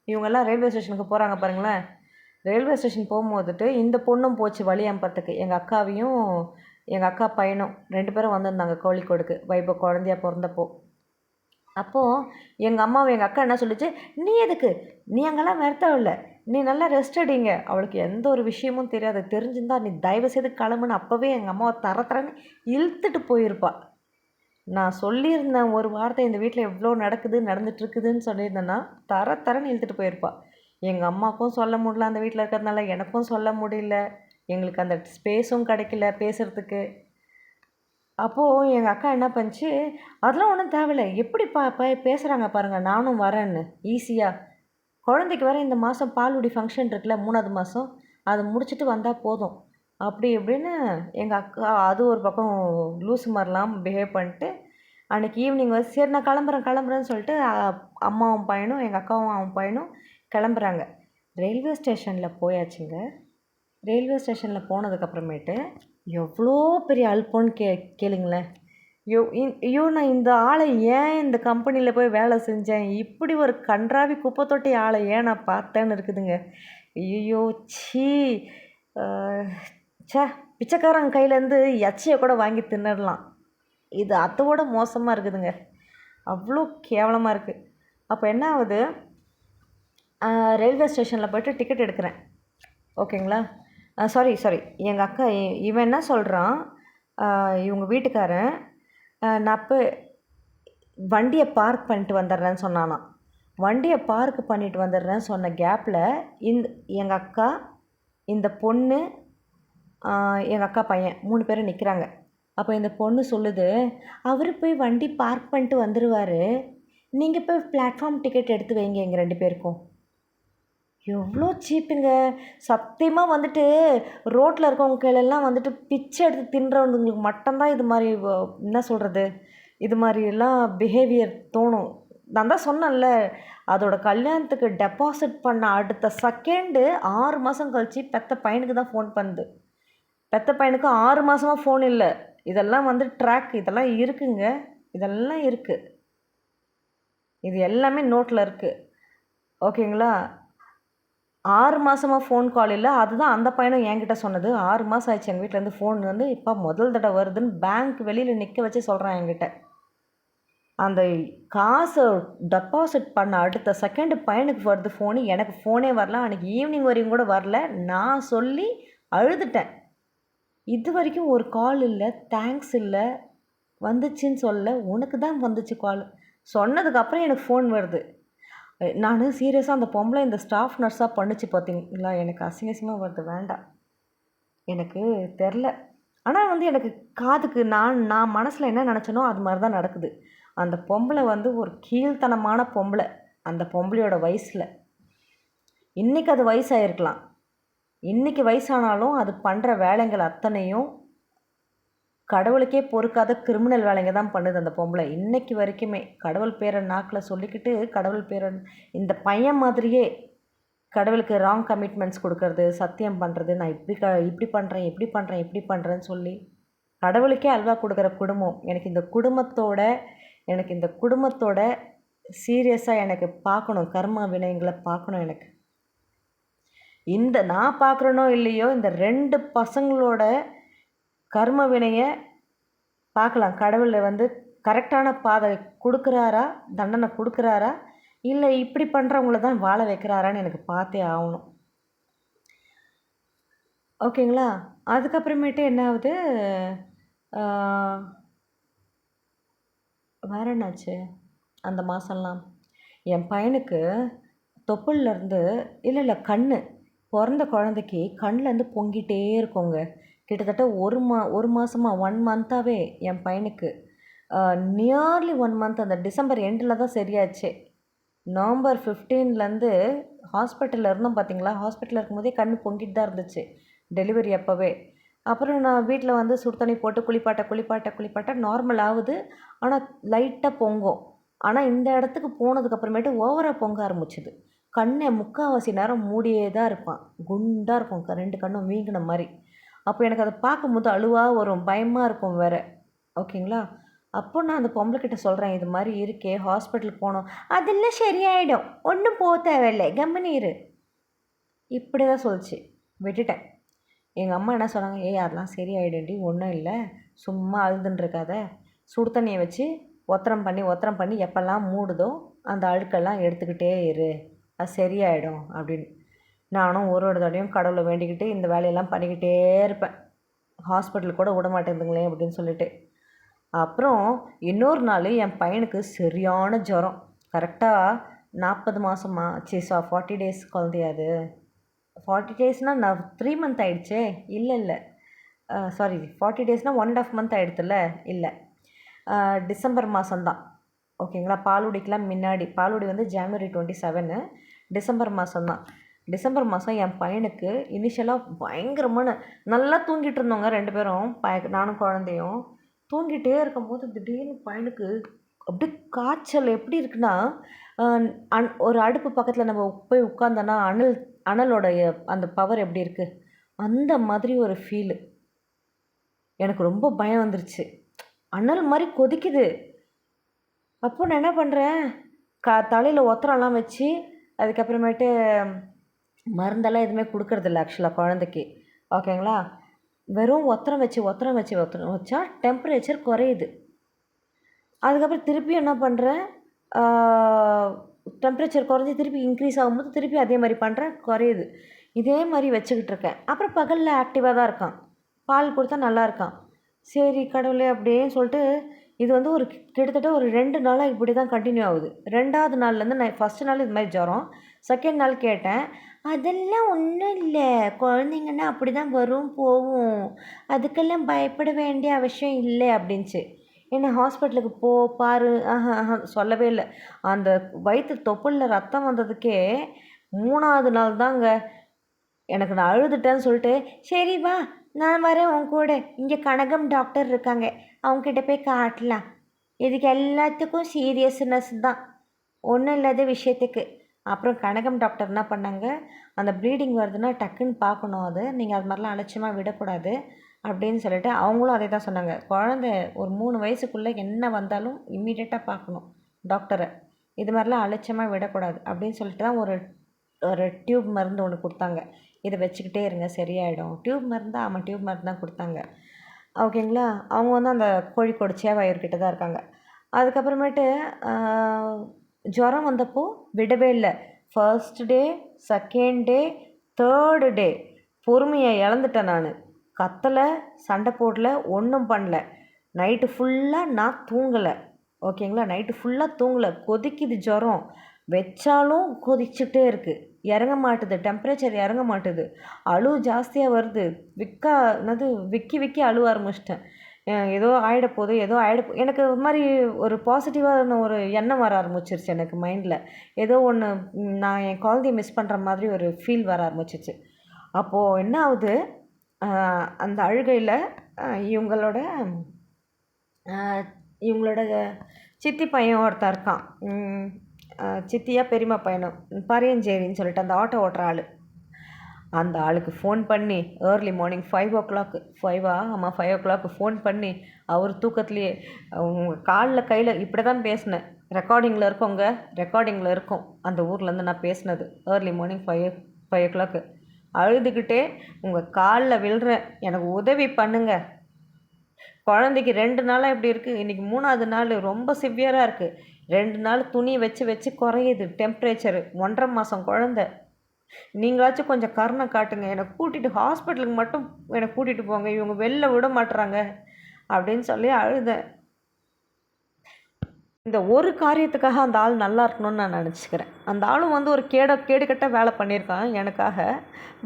இவங்கெல்லாம் ரயில்வே ஸ்டேஷனுக்கு போகிறாங்க பாருங்களேன். ரயில்வே ஸ்டேஷன் போகும்போதுட்டு இந்த பொண்ணும் போச்சு வழி அம்பத்துக்கு, எங்கள் அக்காவையும் எங்கள் அக்கா பையனும் 2 பேரும் வந்திருந்தாங்க கோழிக்கோடுக்கு, வைபோ குழந்தையா பிறந்தப்போ. அப்போது எங்கள் அம்மாவும் எங்கள் அக்கா என்ன சொல்லிச்சு, நீ எதுக்கு, நீ அங்கெல்லாம் வருத்தவில்லை, நீ நல்லா ரெஸ்ட் அடிங்க, அவளுக்கு எந்த ஒரு விஷயமும் தெரியாது, தெரிஞ்சிருந்தா நீ தயவு செய்து கிளம்புன்னு அப்போவே எங்கள் அம்மாவை தரன்னு இழுத்துட்டு போயிருப்பா. நான் சொல்லியிருந்தேன் ஒரு வார்த்தை, இந்த வீட்டில் எவ்வளோ நடந்துட்டுருக்குதுன்னு சொல்லியிருந்தேன்னா தரன்னு இழுத்துட்டு போயிருப்பா. எங்கள் அம்மாவுக்கும் சொல்ல முடியல, அந்த வீட்டில் இருக்கிறதுனால எனக்கும் சொல்ல முடியல, எங்களுக்கு அந்த ஸ்பேஸும் கிடைக்கல பேசுகிறதுக்கு. அப்போது எங்கள் அக்கா என்ன பண்ணுச்சு, அதெல்லாம் ஒன்றும் தேவையில்ல, எப்படி பேசுகிறாங்க பாருங்கள், நானும் வரேன்னு ஈஸியாக. குழந்தைக்கு வர இந்த மாதம் பால்குடி ஃபங்க்ஷன் இருக்குல்ல, 3வது மாதம், அதை முடிச்சுட்டு வந்தால் போதும் அப்படி இப்படின்னு எங்கள் அக்கா அது ஒரு பக்கம் லூஸு மாதிரிலாம் பிஹேவ் பண்ணிட்டு, அன்றைக்கி ஈவினிங் வந்து சரி நான் கிளம்புறேன்னு சொல்லிட்டு அம்மாவும் பையனும் எங்கள் அக்காவும் அவன் பையனும் கிளம்புறாங்க. ரயில்வே ஸ்டேஷனில் போயாச்சுங்க. ரயில்வே ஸ்டேஷனில் போனதுக்கப்புறமேட்டு எவ்வளோ பெரிய அல்போன்னு கேளுங்களேன். ஐயோ நான் இந்த ஆளை ஏன் இந்த கம்பெனியில் போய் வேலை செஞ்சேன், இப்படி ஒரு கன்றாவி குப்பை தொட்டி ஆளை ஏன் நான் பார்த்தேன்னு இருக்குதுங்க. ஐயோ சீ, ச்சே, பிச்சைக்காரங்க கையிலேருந்து எச்சையை கூட வாங்கி தின்னுடலாம், இது அதோட மோசமாக இருக்குதுங்க, அவ்வளோ கேவலமாக இருக்குது. அப்போ என்ன ஆகுது, ரயில்வே ஸ்டேஷனில் போய்ட்டு டிக்கெட் எடுக்கிறேன், ஓகேங்களா. சாரி எங்கள் அக்கா இவன் என்ன சொல்கிறான், இவங்க வீட்டுக்காரன் நான் போய் வண்டியை பார்க் பண்ணிட்டு வந்துடுறேன்னு சொன்னானாம். வண்டியை பார்க் பண்ணிட்டு வந்துடுறேன்னு சொன்ன கேப்பில் எங்கள் அக்கா, இந்த பொண்ணு, எங்கள் அக்கா பையன் 3 பேரும் நிற்கிறாங்க. அப்போ இந்த பொண்ணு சொல்லுது, அவர் போய் வண்டி பார்க் பண்ணிட்டு வந்துடுவார், நீங்கள் போய் பிளாட்ஃபார்ம் டிக்கெட் எடுத்து வைங்க எங்கள் 2 பேருக்கும். எவ்வளோ சீப்புங்க. சத்தியமாக வந்துட்டு ரோட்டில் இருக்கவங்க கையிலெல்லாம் வந்துட்டு பிச்சை எடுத்து தின்றவங்களுக்கு மட்டும்தான் இது மாதிரி என்ன சொல்கிறது, இது மாதிரியெல்லாம் பிஹேவியர் தோணும். நான் தான் சொன்னேன்ல, அதோட கல்யாணத்துக்கு டெபாசிட் பண்ண அடுத்த செகண்டு 6 மாதம் கழித்து பெத்த பையனுக்கு தான் ஃபோன் பண்ணுது. பெத்த பையனுக்கு 6 மாதமாக ஃபோன் இல்லை. இதெல்லாம் வந்து ட்ராக், இதெல்லாம் இருக்குங்க, இதெல்லாம் இருக்குது, இது எல்லாமே நோட்டில் இருக்குது, ஓகேங்களா. 6 மாதமாக ஃபோன் கால் இல்லை. அதுதான் அந்த பையனும் என்கிட்ட சொன்னது. 6 மாதம் ஆயிடுச்சு எங்கள் வீட்டிலேருந்து ஃபோன் வந்து இப்போ முதல் தடவை வருதுன்னு பேங்க் வெளியில் நிற்க வச்சு சொல்கிறான் என்கிட்ட. அந்த காசை டெபாசிட் பண்ண அடுத்த செகண்டு பையனுக்கு வருது ஃபோனு, எனக்கு ஃபோனே வரல. அன்றைக்கி ஈவினிங் வரையும் கூட வரல. நான் சொல்லி அழுதுட்டேன். இது வரைக்கும் ஒரு கால் இல்லை, தேங்க்ஸ் இல்லை, வந்துச்சுன்னு சொல்ல, உனக்கு தான் வந்துச்சு கால் சொன்னதுக்கப்புறம் எனக்கு ஃபோன் வருது. நான் சீரியஸாக அந்த பொம்பளை இந்த ஸ்டாஃப் நர்ஸாக பண்ணுச்சு பார்த்தீங்களா, எனக்கு அசிங்கமாக வருது, வேண்டாம், எனக்கு தெரில. ஆனால் வந்து எனக்கு காதுக்கு நான் மனசில் என்ன நினச்சனோ அது மாதிரி தான் நடக்குது. அந்த பொம்பளை வந்து ஒரு கீழ்த்தனமான பொம்பளை. அந்த பொம்பளையோட வயசில் இன்றைக்கி அது வயசாகிருக்கலாம், இன்றைக்கி வயசானாலும் அது பண்ணுற வேலைகள் அத்தனையும் கடவுளுக்கே பொறுக்காத கிரிமினல் வேலைங்க தான் பண்ணுது அந்த பொம்பளை இன்றைக்கி வரைக்குமே. கடவுள் பேரை நாக்கில் சொல்லிக்கிட்டு, கடவுள் பேரை இந்த பையன் மாதிரியே கடவுளுக்கு ராங் கமிட்மெண்ட்ஸ் கொடுக்கறது, சத்தியம் பண்ணுறது, நான் இப்படி பண்ணுறேன் இப்படி பண்ணுறேன்னு சொல்லி கடவுளுக்கே அல்வா கொடுக்குற குடும்பம். எனக்கு இந்த குடும்பத்தோட சீரியஸாக எனக்கு பார்க்கணும், கர்ம வினயங்களை பார்க்கணும். எனக்கு நான் பார்க்குறேனோ இல்லையோ, இந்த 2 பசங்களோட கர்ம வினையை பார்க்கலாம். கடவுள் வந்து கரெக்டான பாதை கொடுக்குறாரா, தண்டனை கொடுக்குறாரா, இல்லை இப்படி பண்ணுறவங்கள தான் வாழ வைக்கிறாரான்னு எனக்கு பார்த்தே ஆகணும், ஓகேங்களா. அதுக்கப்புறமேட்டு என்ன ஆகுது, வேற என்னாச்சு அந்த மாதம்லாம், என் பையனுக்கு தொப்புள்லேருந்து இல்லை பிறந்த குழந்தைக்கு கண்ணிலேருந்து பொங்கிட்டே இருக்குங்க. கிட்டத்தட்ட ஒரு மாதமாக 1 மந்த்தாகவே என் பையனுக்கு நியர்லி 1 மந்த், அந்த டிசம்பர் எண்டில் தான் சரியாச்சு. நவம்பர் 15லேருந்து ஹாஸ்பிட்டலில் இருந்தோம் பார்த்தீங்களா, ஹாஸ்பிட்டலில் இருக்கும்போதே கண் பொங்கிட்டு தான் இருந்துச்சு டெலிவரி அப்போவே. அப்புறம் நான் வீட்டில் வந்து சுடு தண்ணி போட்டு குளிப்பாட்ட நார்மல் ஆகுது, ஆனால் லைட்டாக பொங்கும். ஆனால் இந்த இடத்துக்கு போனதுக்கப்புறமேட்டு ஓவராக பொங்க ஆரம்பிச்சுது. கண்ணை முக்கால்வாசி நேரம் மூடியே தான் இருப்பான், குண்டாக இருக்கும், 2 கண்ணும் வீங்கின மாதிரி. அப்போ எனக்கு அதை பார்க்கும்போது அழுவாக வரும், பயமாக இருக்கும் வேறு, ஓகேங்களா. அப்போ நான் அந்த பொம்பளைக்கிட்ட சொல்கிறேன், இது மாதிரி இருக்கே, ஹாஸ்பிட்டலுக்கு போனோம், அதெல்லாம் சரியாயிடும், ஒன்றும் போக தேவையில்லை, கம்முனு இரு, இப்படி தான் சொல்லிச்சு. விட்டுட்டேன். எங்கள் அம்மா என்ன சொன்னாங்க, அதெல்லாம் சரியாயிடும்டி, ஒன்றும் இல்லை, சும்மா அழுதுன்னு இருக்காத, சுடு தண்ணியை வச்சு ஒத்தரம் பண்ணி எப்போல்லாம் மூடுதோ அந்த அழுக்கெல்லாம் எடுத்துக்கிட்டே இரு, அது சரியாயிடும் அப்படின்னு. நானும் ஒரு தடவையும் கடவுளை வேண்டிக்கிட்டு இந்த வேலையெல்லாம் பண்ணிக்கிட்டே இருப்பேன், ஹாஸ்பிட்டலுக்கு கூட விட மாட்டேங்குதுங்களே அப்படின்னு சொல்லிட்டு. அப்புறம் இன்னொரு நாள் என் பையனுக்கு சரியான ஜுரம். கரெக்டாக 40 மாதமா 40 டேஸ் குழந்தையாது. 40 டேஸ்னால் நான் 3 மந்த் ஆகிடுச்சே. இல்லை சாரி, 40 டேஸ்னால் 1.5 மந்த் ஆகிடுதுல்ல. இல்லை, டிசம்பர் மாதம்தான். ஓகேங்களா, பாலுடிக்கெலாம் முன்னாடி. பாலுடி வந்து January 27, டிசம்பர் மாதம்தான். டிசம்பர் மாதம் என் பையனுக்கு இனிஷியலாக பயங்கரமான நல்லா தூங்கிட்டு இருந்தோங்க 2 பேரும், நானும் குழந்தையும். தூங்கிட்டே இருக்கும்போது திடீர்னு பையனுக்கு அப்படியே காய்ச்சல். எப்படி இருக்குன்னா, ஒரு அடுப்பு பக்கத்தில் நம்ம போய் உட்காந்தோன்னா அனலோடைய அந்த பவர் எப்படி இருக்குது, அந்த மாதிரி ஒரு ஃபீலு. எனக்கு ரொம்ப பயம் வந்துருச்சு. அனல் மாதிரி கொதிக்குது. அப்போ நான் என்ன பண்ணுறேன், தலையில் ஒத்தரம்லாம் வச்சு, அதுக்கப்புறமேட்டு மருந்தெல்லாம் எதுவுமே கொடுக்கறதில்ல ஆக்சுவலாக குழந்தைக்கு. ஓகேங்களா, வெறும் ஒத்தரம் வச்சா டெம்பரேச்சர் குறையுது. அதுக்கப்புறம் திருப்பி என்ன பண்ணுறேன், டெம்பரேச்சர் குறைஞ்சி திருப்பி இன்க்ரீஸ் ஆகும்போது திருப்பி அதே மாதிரி பண்ணுறேன், குறையுது. இதே மாதிரி வச்சுக்கிட்டு இருக்கேன். அப்புறம் பகலில் ஆக்டிவாக தான் இருக்கான், பால் கொடுத்தா நல்லா இருக்கான். சரி கடவுளே அப்படின்னு சொல்லிட்டு இது வந்து ஒரு கிட்டத்தட்ட ஒரு 2 நாளாக இப்படி தான் கண்டினியூ ஆகுது. 2வது நாள்லேருந்து நான் ஃபஸ்ட்டு நாள் இது மாதிரி ஜுரம், செகண்ட் நாள் கேட்டேன். அதெல்லாம் ஒன்றும் இல்லை, குழந்தைங்கன்னா அப்படி தான் வரும் போகும், அதுக்கெல்லாம் பயப்பட வேண்டிய அவசியம் இல்லை அப்படின்ச்சு. என்ன ஹாஸ்பிட்டலுக்கு பாரு, சொல்லவே இல்லை. அந்த வயிற்று தொப்புளில் ரத்தம் வந்ததுக்கே 3வது நாள் தாங்க எனக்கு நான் அழுதுட்டேன்னு சொல்லிட்டு, சரி வா நான் வரேன் உன் கூட, இங்கே கனகம் டாக்டர் இருக்காங்க, அவங்கக்கிட்ட போய் காட்டலாம், இதுக்கு எல்லாத்துக்கும் சீரியஸ்னஸ் தான், ஒன்றும் இல்லாத விஷயத்துக்கு. அப்புறம் கனகம் டாக்டர் என்ன பண்ணாங்க, அந்த ப்ளீடிங் வருதுன்னா டக்குன்னு பார்க்கணும், அது நீங்கள் அது மாதிரிலாம் அலட்சியமாக விடக்கூடாது அப்படின்னு சொல்லிட்டு அவங்களும் அதே தான் சொன்னாங்க. குழந்தை ஒரு 3 வயசுக்குள்ளே என்ன வந்தாலும் இம்மீடியட்டாக பார்க்கணும் டாக்டரை, இது மாதிரிலாம் அலட்சியமாக விடக்கூடாது அப்படின்னு சொல்லிட்டு தான் ஒரு டியூப் மருந்து ஒன்று கொடுத்தாங்க. இதை வச்சுக்கிட்டே இருங்க சரியாயிடும். டியூப் மருந்து தான், ஆமாம் டியூப் மருந்து தான் கொடுத்தாங்க. ஓகேங்களா, அவங்க வந்து அந்த கோழிக்கோடு சேவாயூர்கிட்ட தான் இருக்காங்க. அதுக்கப்புறமேட்டு ஜுரம் வந்தப்போ விடவே இல்லை. First day, second day, third டே பொறுமையை இழந்துட்டேன் நான். கத்தலை, சண்டை போடல, ஒன்றும் பண்ணல. நைட்டு ஃபுல்லாக நான் தூங்கலை. ஓகேங்களா, நைட்டு ஃபுல்லாக தூங்கலை. கொதிக்குது ஜுரம், வச்சாலும் கொதிச்சுட்டே இருக்குது, இறங்க மாட்டுது, டெம்பரேச்சர் இறங்க மாட்டுது, அழுவு ஜாஸ்தியாக வருது. விக்கி அழுவ ஆரம்பிச்சிட்டேன். ஏதோ ஆகிடப்போகுது, எனக்கு ஒரு மாதிரி ஒரு பாசிட்டிவான ஒரு எண்ணம் வர ஆரம்பிச்சிருச்சு எனக்கு மைண்டில். ஏதோ ஒன்று நான் என் குழந்தைய மிஸ் பண்ணுற மாதிரி ஒரு ஃபீல் வர ஆரம்பிச்சிச்சு. அப்போது என்ன ஆகுது, அந்த அழுகையில் இவங்களோட சித்தி பையன் ஒருத்தன் இருக்கான், சித்தியா பெரியம்மா பையனும், பரையஞ்சேரின்னு சொல்லிட்டு அந்த ஆட்டோ ஓட்டுற ஆள். அந்த ஆளுக்கு ஃபோன் பண்ணி early morning 5 o'clock, 5 o'clock phone பண்ணி, அவர் தூக்கத்துலேயே உங்கள் கையில் இப்படி தான் பேசினேன், ரெக்கார்டிங்கில் இருக்கும் அந்த ஊர்லேருந்து நான் பேசினது, ஏர்லி மார்னிங் 5 o'clock அழுதுகிட்டே உங்கள் காலில் விழுறேன், எனக்கு உதவி பண்ணுங்க, குழந்தைக்கு 2 நாளாக இப்படி இருக்குது, இன்றைக்கி 3வது நாள் ரொம்ப சிவியராக இருக்குது, 2 நாள் துணி வச்சு குறையுது டெம்பரேச்சரு, 1.5 மாதம் குழந்த, நீங்களாச்சும் கொஞ்சம் கருணை காட்டுங்க, என்னை கூட்டிகிட்டு ஹாஸ்பிட்டலுக்கு மட்டும் என்னை கூட்டிகிட்டு போங்க, இவங்க வெளில விட மாட்டுறாங்க அப்படின்னு சொல்லி அழுதேன். இந்த ஒரு காரியத்துக்காக அந்த ஆள் நல்லா இருக்கணும்னு நான் நினச்சிக்கிறேன். அந்த ஆளும் வந்து ஒரு கேடுகட்ட வேலை பண்ணியிருக்கான் எனக்காக.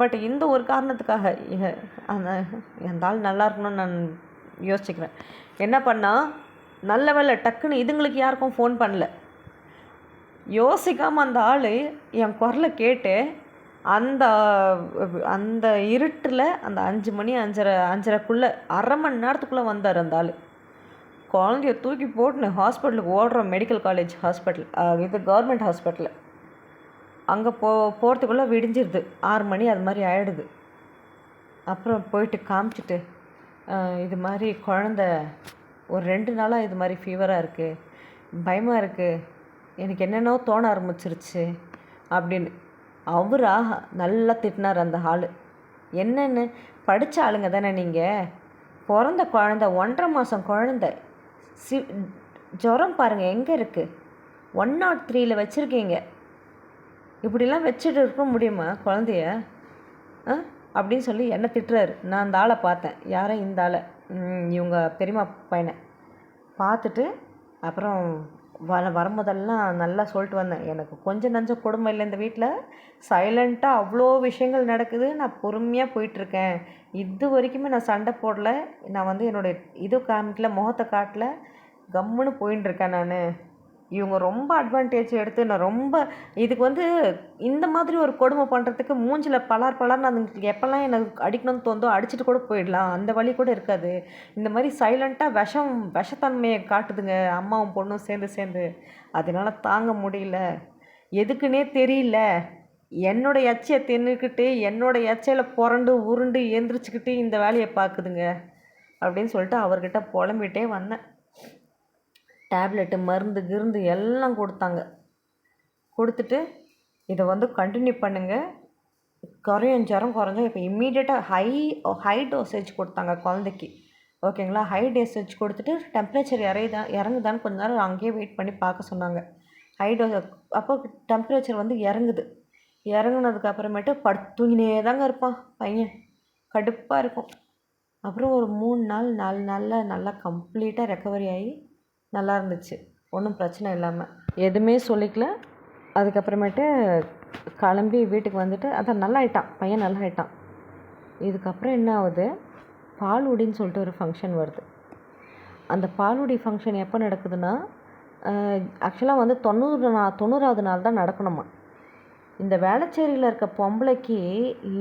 பட் இந்த ஒரு காரணத்துக்காக அந்த ஆள் நல்லா இருக்கணும்னு நான் யோசிச்சுக்கிறேன். என்ன பண்ணால் நல்ல வேலை, டக்குன்னு இதுங்களுக்கு யாருக்கும் ஃபோன் பண்ணல, யோசிக்காமல் அந்த ஆள் என் குரலை கேட்டு அந்த அந்த இருட்டில் அந்த 5 மணி 5:30 அரை மணி நேரத்துக்குள்ளே வந்தார் அந்த ஆள். குழந்தைய தூக்கி போட்டுன்னு ஹாஸ்பிட்டலுக்கு ஓடுறோம், மெடிக்கல் காலேஜ் ஹாஸ்பிட்டல், இது கவர்மெண்ட் ஹாஸ்பிட்டலு. அங்கே போகிறதுக்குள்ளே விடிஞ்சிருது, 6 மணி அது மாதிரி ஆகிடுது. அப்புறம் போயிட்டு காமிச்சிட்டு, இது மாதிரி குழந்த ஒரு 2 நாளாக இது மாதிரி ஃபீவராக இருக்குது, பயமாக இருக்குது, எனக்கு என்னென்னோ தோண ஆரம்பிச்சிருச்சு அப்படின்னு. அவராக நல்லா திட்டினார் அந்த ஆள். என்னென்னு, படித்த ஆளுங்க தானே நீங்கள், பிறந்த குழந்த 1.5 மாதம் குழந்த, ஜுரம் பாருங்கள் எங்கே இருக்குது, 103ல் வச்சுருக்கீங்க, இப்படிலாம் வச்சுட்டு இருக்க முடியுமா குழந்தைய அப்படின்னு சொல்லி என்ன திட்டுறாரு. நான் அந்த ஆளை பார்த்தேன், யாரும் இந்த ஆளை, இவங்க பெரியம்மா பையனை. பார்த்துட்டு அப்புறம் வரும்போதெல்லாம் நல்லா சொல்லிட்டு வந்தேன், எனக்கு கொஞ்சம் நஞ்ச கொடுமை இல்லை இந்த வீட்டில், சைலண்ட்டாக அவ்வளோ விஷயங்கள் நடக்குது, நான் பொறுமையாக போயிட்டுருக்கேன், இது வரைக்குமே நான் சண்டை போடல, நான் வந்து என்னுடைய இது காமிக்கல, முகத்தை காட்டல, கம்முன்னு போயின்ட்டுருக்கேன் நான். இவங்க ரொம்ப அட்வான்டேஜ் எடுத்து நான் ரொம்ப இதுக்கு வந்து இந்த மாதிரி ஒரு கொடுமை பண்ணுறதுக்கு மூஞ்சில் பலார்னு அதுங்களுக்கு எப்போல்லாம் எனக்கு அடிக்கணும்னு தோந்தோ அடிச்சுட்டு கூட போயிடலாம், அந்த வழி கூட இருக்காது. இந்த மாதிரி சைலண்ட்டாக விஷத்தன்மையை காட்டுதுங்க அம்மாவும் பொண்ணும் சேர்ந்து. அதனால் தாங்க முடியல, எதுக்குன்னே தெரியல, என்னோடய எச்சையை தின்னுக்கிட்டு என்னோடய எச்சையில் புரண்டு உருண்டு எந்திரிச்சிக்கிட்டு இந்த வேலையை பார்க்குதுங்க அப்படின்னு சொல்லிட்டு அவர்கிட்ட புலம்பிகிட்டே வந்தேன். டேப்லெட்டு மருந்து எல்லாம் கொடுத்தாங்க. கொடுத்துட்டு இதை வந்து கண்டினியூ பண்ணுங்கள், ஜுரம் குறைஞ்சோம். இப்போ இம்மீடியட்டாக ஹை டோசேஜ் கொடுத்தாங்க குழந்தைக்கு, ஓகேங்களா. ஹை டோசேஜ் கொடுத்துட்டு டெம்ப்ரேச்சர் இறங்குதான்னு கொஞ்ச நேரம் அங்கேயே வெயிட் பண்ணி பார்க்க சொன்னாங்க. ஹை டோஸ் அப்போ டெம்ப்ரேச்சர் வந்து இறங்குனதுக்கு அப்புறமேட்டு தூங்கினே தாங்க இருப்பான் பையன், கடுப்பாக இருக்கும். அப்புறம் ஒரு 3 நாள் 4 நாளில் நல்லா கம்ப்ளீட்டாக ரெக்கவரி ஆகி நல்லா இருந்துச்சு, ஒன்றும் பிரச்சனை இல்லாமல், எதுவுமே சொல்லிக்கல. அதுக்கப்புறமேட்டு கிளம்பி வீட்டுக்கு வந்துட்டு அதான் நல்லா ஆகிட்டான் பையன், நல்லா ஆகிட்டான். இதுக்கப்புறம் என்ன ஆகுது, பால்குடின்னு சொல்லிட்டு ஒரு ஃபங்க்ஷன் வருது. அந்த பால்குடி ஃபங்க்ஷன் எப்போ நடக்குதுன்னா, ஆக்சுவலாக வந்து 90வது நாள் தான் நடக்கணுமா. இந்த வேளச்சேரியில் இருக்க பொம்பளைக்கு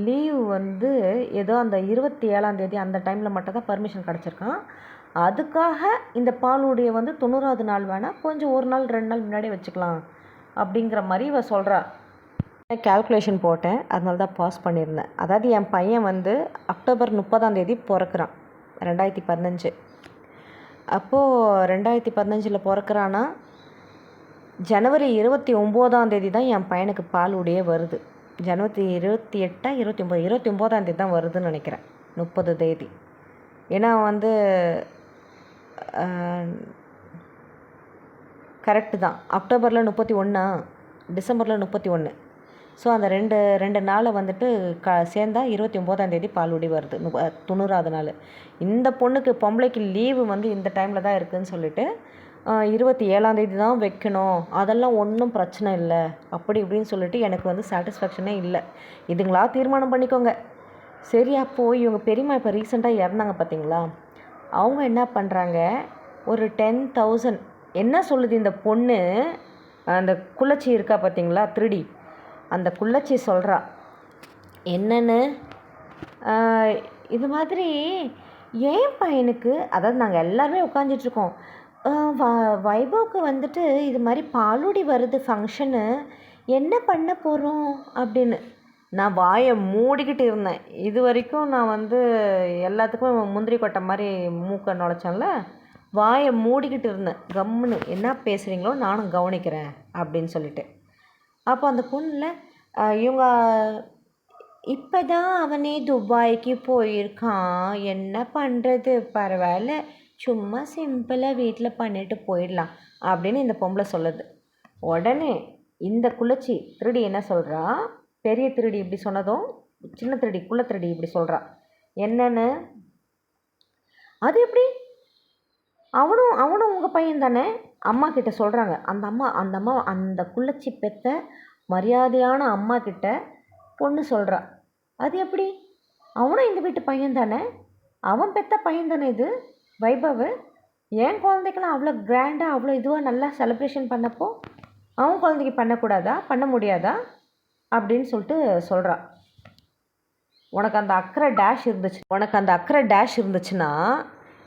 லீவ் வந்து ஏதோ அந்த 27ஆம் தேதி அந்த டைமில் மட்டும் தான் பர்மிஷன் கிடச்சிருக்கான். அதுக்காக இந்த பாலுடைய வந்து 90வது நாள் வேணால் கொஞ்சம் 1 நாள் 2 நாள் முன்னாடியே வச்சுக்கலாம் அப்படிங்கிற மாதிரி இவ சொல்கிறா. கால்குலேஷன் போட்டேன், அதனால தான் பாஸ் பண்ணியிருந்தேன். அதாவது என் பையன் வந்து அக்டோபர் 30ஆம் தேதி பிறக்கிறான் 2015. அப்போது 2015 பிறக்கிறான்னா ஜனவரி 29ஆம் தேதி தான் என் பையனுக்கு பாலுடைய வருது. ஜனவரி 28 29ஆம் தேதி தான் வருதுன்னு நினைக்கிறேன், 30 தேதி. ஏன்னா வந்து கரெக்டு தான், அக்டோபரில் 31, டிசம்பரில் 31. ஸோ அந்த ரெண்டு நாளை வந்துட்டு சேர்ந்தா 29ஆம் தேதி பாலுடி வருது, 90வது நாள். இந்த பொண்ணுக்கு பொம்பளைக்கு லீவு வந்து இந்த டைமில் தான் இருக்குதுன்னு சொல்லிட்டு 27ஆம் தேதி தான் வைக்கணும், அதெல்லாம் ஒன்றும் பிரச்சனை இல்லை அப்படி இப்படின்னு சொல்லிட்டு எனக்கு வந்து சாட்டிஸ்ஃபேக்ஷனே இல்லை. இதுங்களா தீர்மானம் பண்ணிக்கோங்க. சரி, அப்போது இவங்க பெரியம்மா இப்போ ரீசெண்டாக இறந்தாங்க பார்த்தீங்களா, அவங்க என்ன பண்ணுறாங்க, ஒரு 10,000 என்ன சொல்லுது இந்த பொண்ணு, அந்த குள்ளச்சி இருக்கா பார்த்தீங்களா, திருடி, அந்த குள்ளச்சி சொல்கிறா என்னென்னு, இது மாதிரி ஏன் பையனுக்கு, அதாவது நாங்கள் எல்லாருமே உட்காந்துட்ருக்கோம், வைபவுக்கு வந்துட்டு இது மாதிரி பாலுடி வருது ஃபங்க்ஷனு, என்ன பண்ண போகிறோம் அப்படின்னு. நான் வாயை மூடிக்கிட்டு இருந்தேன். இது வரைக்கும் நான் வந்து எல்லாத்துக்கும் முந்திரி கொட்டை மாதிரி மூக்கை நுழைச்சேன்ல, வாயை மூடிக்கிட்டு இருந்தேன் கம்முன்னு, என்ன பேசுகிறீங்களோ நானும் கவனிக்கிறேன் அப்படின்னு சொல்லிட்டு. அப்போ அந்த பொண்ணில் இவங்க இப்போ தான் அவனே துபாய்க்கு போயிருக்கான், என்ன பண்ணுறது, பரவாயில்ல சும்மா சிம்பிளாக வீட்டில் பண்ணிட்டு போயிடலாம் அப்படின்னு இந்த பொம்பளை சொல்லுது. உடனே இந்த குள்ளச்சி திருடி என்ன சொல்கிறா, பெரிய திருடி இப்படி சொன்னதும் சின்ன திருடி குள்ள திருடி இப்படி சொல்கிறா என்னென்னு, அது எப்படி, அவனும் உங்கள் பையன் தானே, அம்மா கிட்ட சொல்கிறாங்க. அந்த அம்மா அந்த குள்ளச்சி பெத்த மரியாதையான அம்மா கிட்ட பொண்ணு சொல்கிறா, அது எப்படி, அவனும் இந்த வீட்டு பையன் தானே, அவன் பெத்த பையன் தானே இது வைபவ், என் குழந்தைக்கெல்லாம் அவ்வளோ கிராண்டாக அவ்வளோ இதுவாக நல்லா செலிப்ரேஷன் பண்ணப்போ அவன் குழந்தைக்கு பண்ணக்கூடாதா, பண்ண முடியாதா அப்படின்னு சொல்லிட்டு சொல்கிறா. உனக்கு அந்த அக்கறை டேஷ் இருந்துச்சுன்னா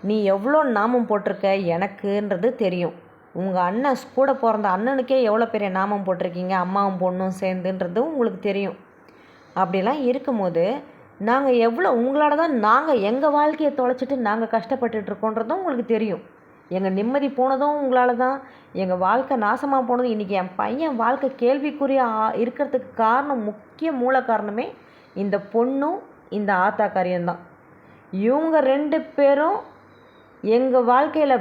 நீ எவ்வளோ நாமம் போட்டிருக்க எனக்குன்றது தெரியும். உங்கள் அண்ணன் கூட பிறந்த அண்ணனுக்கே எவ்வளோ பெரிய நாமம் போட்டிருக்கீங்க அம்மாவும் பொண்ணும் சேர்ந்துன்றதும் உங்களுக்கு தெரியும். அப்படிலாம் இருக்கும்போது நாங்கள் எவ்வளோ உங்களால் தான் நாங்கள் எங்கள் வாழ்க்கையை தொலைச்சிட்டு நாங்கள் கஷ்டப்பட்டுட்ருக்கோன்றதும் உங்களுக்கு தெரியும். எங்கள் நிம்மதி போனதும் உங்களால் தான், எங்கள் வாழ்க்கை நாசமாக போனதும், இன்றைக்கி என் பையன் வாழ்க்கை கேள்விக்குறியாக இருக்கிறதுக்கு காரணம், முக்கிய மூல காரணமே இந்த பொண்ணும் இந்த ஆத்தாக்காரியும். இவங்க 2 பேரும் எங்கள் வாழ்க்கையில்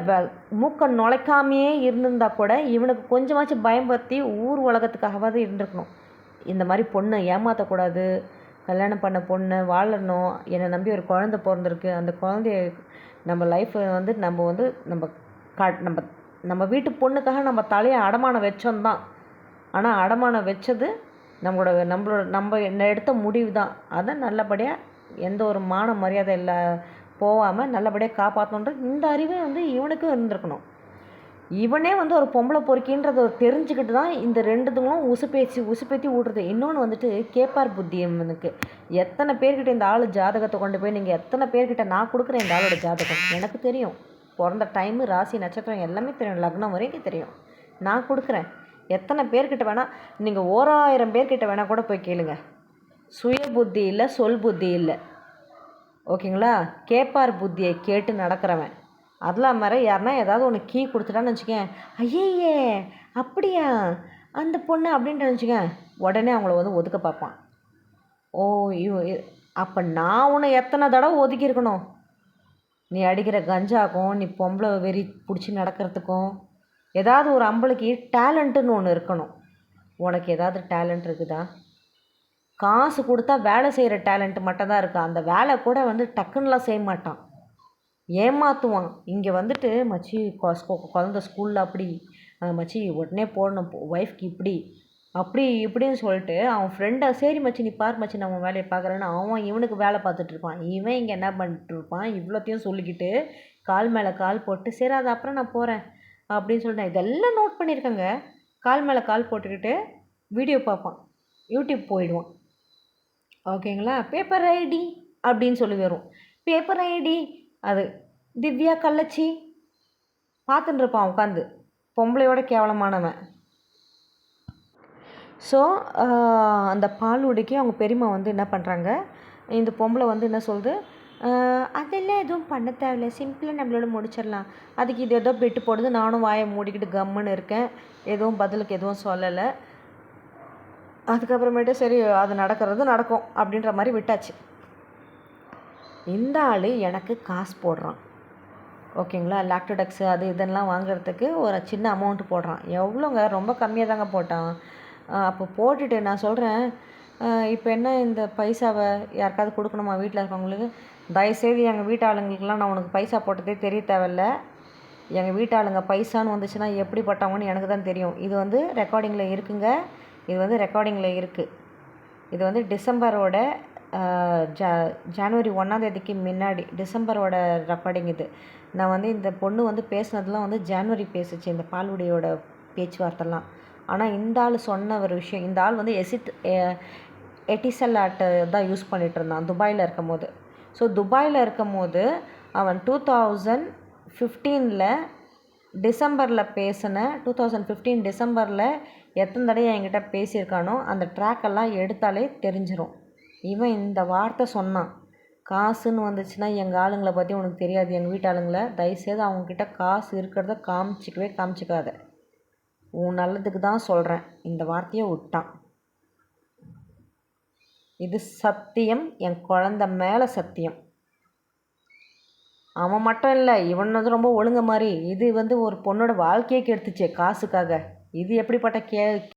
மூக்கை நுழைக்காமையே இருந்திருந்தா கூட இவனுக்கு கொஞ்சமாச்சும் பயம்படுத்தி ஊர் உலகத்துக்காகவாது இருந்திருக்கணும். இந்த மாதிரி பொண்ணை ஏமாற்றக்கூடாது, கல்யாணம் பண்ண பொண்ணை வாழணும், என்னை நம்பி ஒரு குழந்தை பிறந்திருக்கு, அந்த குழந்தைய நம்ம லைஃப்பை வந்து நம்ம நம்ம நம்ம வீட்டு பொண்ணுக்காக நம்ம தலையை அடமானம் வச்சோம் தான். ஆனால் அடமானம் வச்சது நம்ம எடுத்த முடிவு தான். அதை நல்லபடியாக எந்த ஒரு மான மரியாதை இல்லை போகாமல் நல்லபடியாக காப்பாற்றணுன்றது இந்த அறிவே வந்து இவனுக்கும் இருந்திருக்கணும். இவனே வந்து ஒரு பொம்பளை பொறுக்கின்றதை தெரிஞ்சுக்கிட்டு தான் இந்த ரெண்டுத்துங்களும் உசுப்பேத்தி விட்றது. இன்னொன்று வந்துட்டு கேப்பார் புத்தி இவனுக்கு. எத்தனை பேர்கிட்ட இந்த ஆள் ஜாதகத்தை கொண்டு போய் நீங்கள் எத்தனை பேர்கிட்ட நான் கொடுக்குறேன் இந்த ஆளோட ஜாதகம் எனக்கு தெரியும். பிறந்த டைமு, ராசி, நட்சத்திரம் எல்லாமே தெரியும், லக்னம் வரைக்கும் தெரியும். நான் கொடுக்குறேன். எத்தனை பேர்கிட்ட வேணால் நீங்கள் 1000 பேர்கிட்ட வேணால் கூட போய் கேளுங்க. சுய புத்தி இல்லை, சொல் புத்தி இல்லை. ஓகேங்களா? கேப்பார் புத்தியை கேட்டு நடக்கிறவன். அதெல்லாம் மாதிரி யாருன்னா ஏதாவது ஒன்று கீ கொடுத்துட்டான்னு வச்சுக்கேன், ஐயே அப்படியா அந்த பொண்ணு அப்படின்ட்டு வச்சுக்கேன், உடனே அவங்கள வந்து ஒதுக்க பார்ப்பான். ஓ அப்போ நான் உன்னை எத்தனை தடவை ஒதுக்கியிருக்கணும்? நீ அடிக்கிற கஞ்சாக்கும் நீ பொம்பளை வெறி பிடிச்சி நடக்கிறதுக்கும் ஏதாவது ஒரு அம்பளுக்கு டேலண்ட்டுன்னு ஒன்று இருக்கணும். உனக்கு ஏதாவது டேலண்ட் இருக்குதா? காசு கொடுத்தா வேலை செய்கிற டேலண்ட்டு மட்டும் தான் இருக்கா. அந்த வேலை கூட வந்து டக்குன்னுலாம் செய்ய மாட்டான், ஏமாற்றுவான். இங்கே வந்துட்டு மச்சி குழந்த ஸ்கூலில் அப்படி மச்சி உடனே போடணும், ஒய்ஃப்க்கு இப்படி அப்படி இப்படின்னு சொல்லிட்டு அவன் ஃப்ரெண்டை சரி மச்சி நீ பார் மச்சி நான் அவன் வேலையை பார்க்குறேன்னு அவன் இவனுக்கு வேலை பார்த்துட்ருப்பான். இவன் இங்கே என்ன பண்ணிட்டு இருப்பான், இவ்வளோத்தையும் சொல்லிக்கிட்டு கால் மேலே கால் போட்டு சரி அது அப்புறம் நான் போகிறேன் அப்படின்னு சொல்லிட்டு இதெல்லாம் நோட் பண்ணியிருக்கேங்க. கால் மேலே கால் போட்டுக்கிட்டு வீடியோ பார்ப்பான், யூடியூப் போயிடுவான். ஓகேங்களா? பேப்பர் ஐடி அப்படின்னு சொல்லி வரும். பேப்பர் ஐடி அது திவ்யா கள்ளச்சி பார்த்துட்டு இருப்பான் உட்காந்து, பொம்பளையோட கேவலமானவன். ஸோ அந்த பாலுடிக்கு அவங்க பெரியம்மா வந்து என்ன பண்ணுறாங்க, இந்த பொம்பளை வந்து என்ன சொல்லுது, அதெல்லாம் எதுவும் பண்ண தேவையில்ல, சிம்பிளாக நம்மளோட முடிச்சிடலாம். அதுக்கு இது ஏதோ பெட்டு போடுது. நானும் வாயை மூடிக்கிட்டு கம்முன்னு இருக்கேன், எதுவும் பதிலுக்கு எதுவும் சொல்லலை. அதுக்கப்புறமேட்டு சரி அது நடக்கிறது நடக்கும் அப்படின்ற மாதிரி விட்டாச்சு. இந்த ஆள் எனக்கு காசு போடுறான். ஓகேங்களா? லாக்டோடெக்ஸு அது இதெல்லாம் வாங்குறதுக்கு ஒரு சின்ன அமௌண்ட்டு போடுறான். எவ்வளோங்க, ரொம்ப கம்மியாக தாங்க போட்டான். அப்போ போட்டுட்டு நான் சொல்கிறேன், இப்போ என்ன இந்த பைசாவை யாருக்காவது கொடுக்கணுமா வீட்டில் இருக்கவங்களுக்கு? தயவுசெய்து எங்கள் வீட்டு ஆளுங்களுக்கெல்லாம் நான் உனக்கு பைசா போட்டதே தெரிய தேவையில்ல. எங்கள் வீட்டு ஆளுங்க பைசான்னு வந்துச்சுன்னா எப்படிப்பட்டவங்கன்னு எனக்கு தான் தெரியும். இது வந்து ரெக்கார்டிங்கில் இருக்குங்க, இது வந்து ரெக்கார்டிங்கில் இருக்குது. இது வந்து டிசம்பரோட ஜனவரி 1 முன்னாடி டிசம்பரோட ரெக்கார்டிங் இது. நான் வந்து இந்த பொண்ணு வந்து பேசுனதுலாம் வந்து ஜனவரி பேசுச்சு, இந்த பால்வுடையோட பேச்சுவார்த்தைலாம். ஆனால் இந்த ஆள் சொன்ன ஒரு விஷயம், இந்த ஆள் வந்து எட்டிசல் ஆர்ட்டு தான் யூஸ் பண்ணிகிட்டு இருந்தான் துபாயில் இருக்கும் போது. ஸோ துபாயில் இருக்கும் போது அவன் 2015 டிசம்பரில் பேசின 2015 டிசம்பரில் எத்தனை தடவை என்கிட்ட பேசியிருக்கானோ அந்த ட்ராக்கெல்லாம் எடுத்தாலே தெரிஞ்சிடும். இவன் இந்த வார்த்தை சொன்னான், காசுன்னு வந்துச்சுன்னா எங்கள் ஆளுங்களை பற்றி உனக்கு தெரியாது, எங்கள் வீட்டு ஆளுங்களை தயவுசெய்து அவங்கக்கிட்ட காசு இருக்கிறத காமிச்சிக்காத, உன் நல்லதுக்கு தான் சொல்கிறேன், இந்த வார்த்தையை விட்டான். இது சத்தியம், என் குழந்த மேலே சத்தியம். அவன் மட்டும் இல்லை, இவன் வந்து ரொம்ப ஒழுங்க மாதிரி. இது வந்து ஒரு பொண்ணோட வாழ்க்கையே கெடுத்துச்சே காசுக்காக. இது எப்படிப்பட்ட